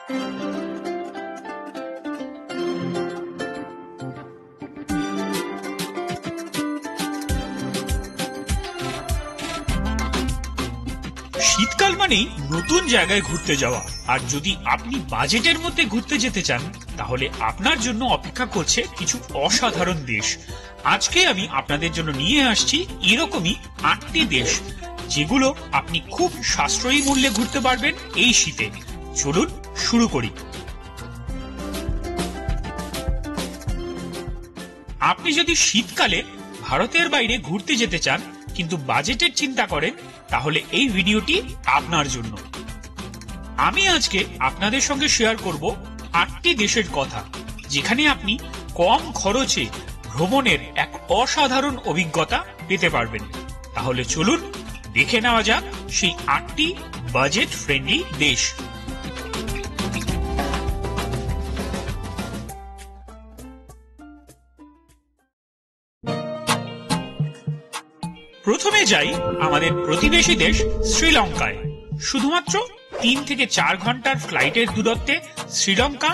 শীতকাল মানেই নতুন জায়গায় ঘুরতে যাওয়া, আর যদি আপনি বাজেটের মধ্যে ঘুরতে যেতে চান তাহলে আপনার জন্য অপেক্ষা করছে কিছু অসাধারণ দেশ। আজকে আমি আপনাদের জন্য নিয়ে আসছি এরকমই 8টি দেশ, যেগুলো আপনি খুব সাশ্রয়ী মূল্যে ঘুরতে পারবেন এই শীতে। চলুন শুরু করি। আপনি যদি শীতকালে ভারতের বাইরে ঘুরতে যেতে চান কিন্তু বাজেটের চিন্তা করেন, তাহলে এই ভিডিওটি আপনার জন্য। আমি আজকে আপনাদের সঙ্গে শেয়ার করব 8টি দেশের কথা, যেখানে আপনি কম খরচে ভ্রমণের এক অসাধারণ অভিজ্ঞতা পেতে পারবেন। তাহলে চলুন দেখে নেওয়া যাক সেই 8টি বাজেট ফ্রেন্ডলি দেশ। প্রথমে যাই আমাদের প্রতিবেশী দেশ শ্রীলঙ্কায়। শুধুমাত্র 3 থেকে 4 ঘন্টার ফ্লাইটের দূরত্বে শ্রীলঙ্কা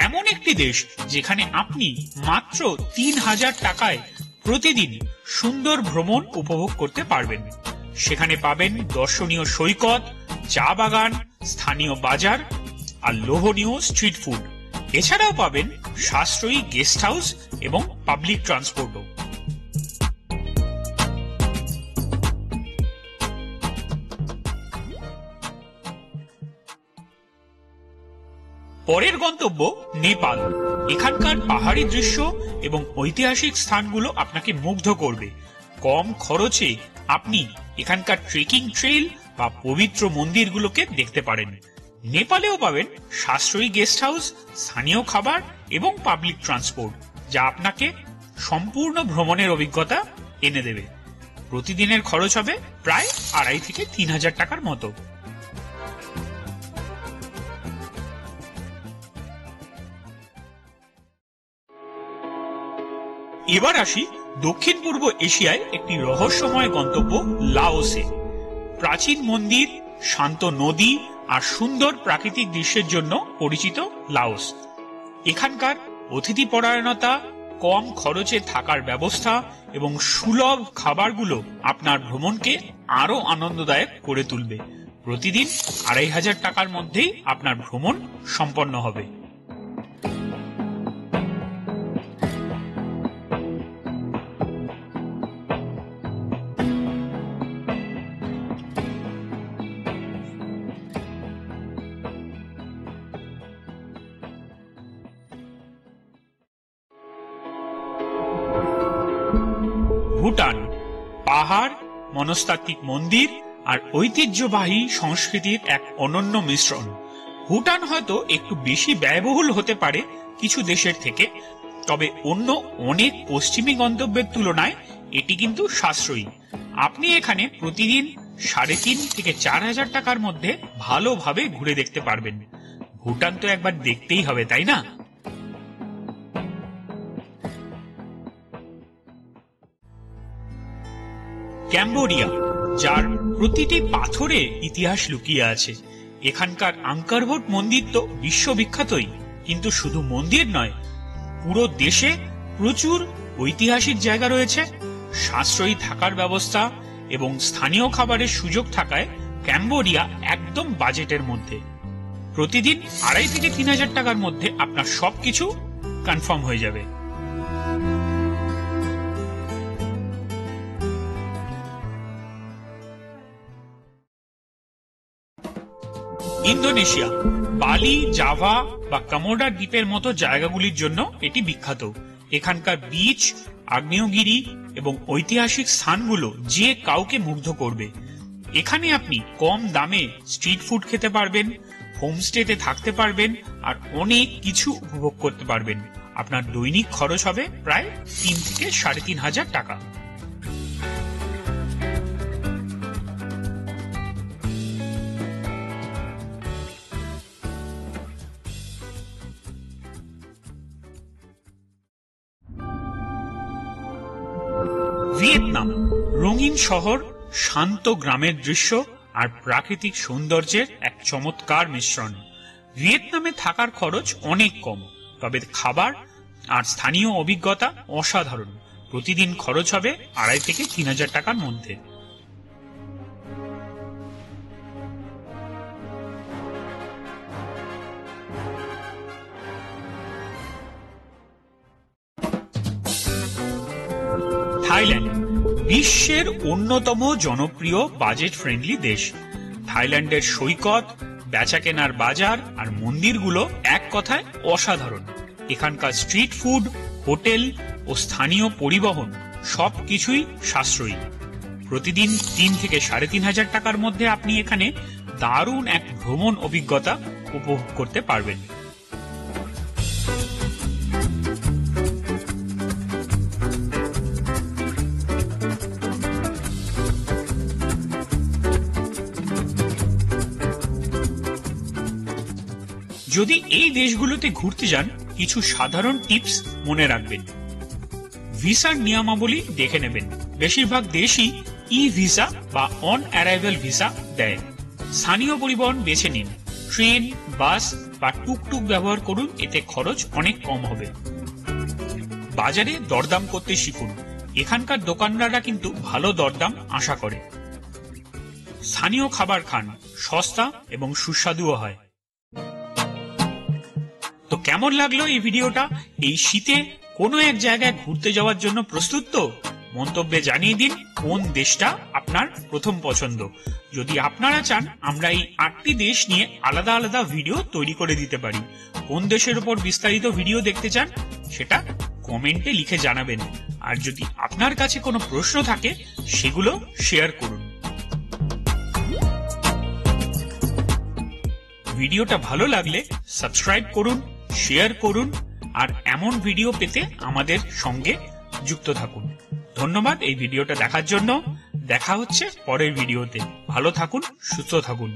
এমন একটি দেশ যেখানে আপনি মাত্র 3000 টাকায় প্রতিদিন সুন্দর ভ্রমণ উপভোগ করতে পারবেন। সেখানে পাবেন দর্শনীয় সৈকত, চা বাগান, স্থানীয় বাজার আর লোভনীয় স্ট্রিট ফুড। এছাড়াও পাবেন সাশ্রয়ী গেস্ট হাউস এবং পাবলিক ট্রান্সপোর্টও। পরের গন্তব্য নেপাল। এখানকার পাহাড়ি দৃশ্য এবং ঐতিহাসিক স্থানগুলো আপনাকে মুগ্ধ করবে। কম খরচে আপনি এখানকার ট্রেকিং ট্রেইল বা পবিত্র মন্দিরগুলোকে দেখতে পারেন। নেপালেও পাবেন সাশ্রয়ী গেস্ট হাউস, স্থানীয় খাবার এবং পাবলিক ট্রান্সপোর্ট, যা আপনাকে সম্পূর্ণ ভ্রমণের অভিজ্ঞতা এনে দেবে। প্রতিদিনের খরচ হবে প্রায় 2500 থেকে 3000 টাকার মতো। এবার আসি দক্ষিণ পূর্ব এশিয়ায় একটি রহস্যময় গন্তব্য লাওসে। প্রাচীন মন্দির, শান্ত নদী আর সুন্দর প্রাকৃতিক দৃশ্যের জন্য পরিচিত লাওস। এখানকার অতিথিপরায়ণতা, কম খরচে থাকার ব্যবস্থা এবং সুলভ খাবারগুলো আপনার ভ্রমণকে আরো আনন্দদায়ক করে তুলবে। প্রতিদিন 2500 টাকার মধ্যেই আপনার ভ্রমণ সম্পন্ন হবে। ভুটান। পাহাড়, মনস্তাত্ত্বিক মন্দির আর ঐতিহ্যবাহী সংস্কৃতির এক অনন্য মিশ্রণ। ভুটান হয়তো একটু বেশি ব্যয়বহুল হতে পারে কিছু দেশের থেকে, তবে অন্য অনেক পশ্চিমী গন্তব্যের তুলনায় এটি কিন্তু সাশ্রয়ী। আপনি এখানে প্রতিদিন 3,500 থেকে 4000 টাকার মধ্যে ভালোভাবে ঘুরে দেখতে পারবেন। ভুটান তো একবার দেখতেই হবে, তাই না? ক্যাম্বোডিয়া, যার প্রতিটি পাথরে ইতিহাস লুকিয়ে আছে। এখানকার আঙ্কর ভোট মন্দির তো বিশ্ববিখ্যাতই, কিন্তু শুধু মন্দির নয়, পুরো দেশে প্রচুর ঐতিহাসিক জায়গা রয়েছে। সাশ্রয়ী থাকার ব্যবস্থা এবং স্থানীয় খাবারের সুযোগ থাকায় ক্যাম্বোডিয়া একদম বাজেটের মধ্যে। প্রতিদিন 2500 থেকে 3000 টাকার মধ্যে আপনার সবকিছু কনফার্ম হয়ে যাবে। ইন্দোনেশিয়া। বালি, জাভা বা কামোডা দ্বীপের মতো জায়গাগুলির জন্য এটি বিখ্যাত। এখানকার বিচ, আগ্নেয়গিরি এবং ঐতিহাসিক স্থানগুলো যে কাউকে মুগ্ধ করবে। এখানে আপনি কম দামে স্ট্রিট ফুড খেতে পারবেন, হোমস্টেতে থাকতে পারবেন আর অনেক কিছু উপভোগ করতে পারবেন। আপনার দৈনিক খরচ হবে প্রায় 3 থেকে 3500 টাকা। ভিয়েতনাম। রঙিন শহর, শান্ত গ্রামের দৃশ্য আর প্রাকৃতিক সৌন্দর্যের এক চমৎকার মিশ্রণ। ভিয়েতনামে থাকার খরচ অনেক কম, তবে খাবার আর স্থানীয় অভিজ্ঞতা অসাধারণ। প্রতিদিন খরচ হবে 2,500 থেকে 3,000 টাকার মধ্যে। থাইল্যান্ড বিশ্বের অন্যতম জনপ্রিয় বাজেট ফ্রেন্ডলি দেশ। থাইল্যান্ডের সৈকত, বেচাকেনার বাজার আর মন্দিরগুলো এক কথায় অসাধারণ। এখানকার স্ট্রিট ফুড, হোটেল ও স্থানীয় পরিবহন সবকিছুই সাশ্রয়ী। প্রতিদিন 3 থেকে 3,500 টাকার মধ্যে আপনি এখানে দারুণ এক ভ্রমণ অভিজ্ঞতা উপভোগ করতে পারবেন। যদি এই দেশগুলোতে ঘুরতে যান, কিছু সাধারণ টিপস মনে রাখবেন। ভিসার নিয়মাবলী দেখে নেবেন। বেশিরভাগ দেশই ই ভিসা বা অন অ্যারাইভাল ভিসা দেয়। স্থানীয় পরিবহন বেছে নিন, ট্রেন, বাস বা টুকটুক ব্যবহার করুন, এতে খরচ অনেক কম হবে। বাজারে দরদাম করতে শিখুন, এখানকার দোকানদাররা কিন্তু ভালো দরদাম আশা করে। স্থানীয় খাবার খান, সস্তা এবং সুস্বাদুও হয়। তো কেমন লাগলো এই ভিডিওটা? এই শীতে কোনো এক জায়গায় ঘুরতে যাওয়ার জন্য প্রস্তুত তো? মন্তব্যে জানিয়ে দিন কোন দেশটা আপনার প্রথম পছন্দ। যদি আপনারা চান আমরা এই 8টি দেশ নিয়ে আলাদা আলাদা ভিডিও তৈরি করে দিতে পারি। কোন দেশের উপর বিস্তারিত ভিডিও দেখতে চান সেটা কমেন্টে লিখে জানাবেন। আর যদি আপনার কাছে কোনো প্রশ্ন থাকে সেগুলো শেয়ার করুন। ভিডিওটা ভালো লাগলে সাবস্ক্রাইব করুন, শেয়ার করুন আর এমন ভিডিও পেতে আমাদের সঙ্গে যুক্ত থাকুন। ধন্যবাদ এই ভিডিওটা দেখার জন্য। দেখা হচ্ছে পরের ভিডিওতে। ভালো থাকুন, সুস্থ থাকুন।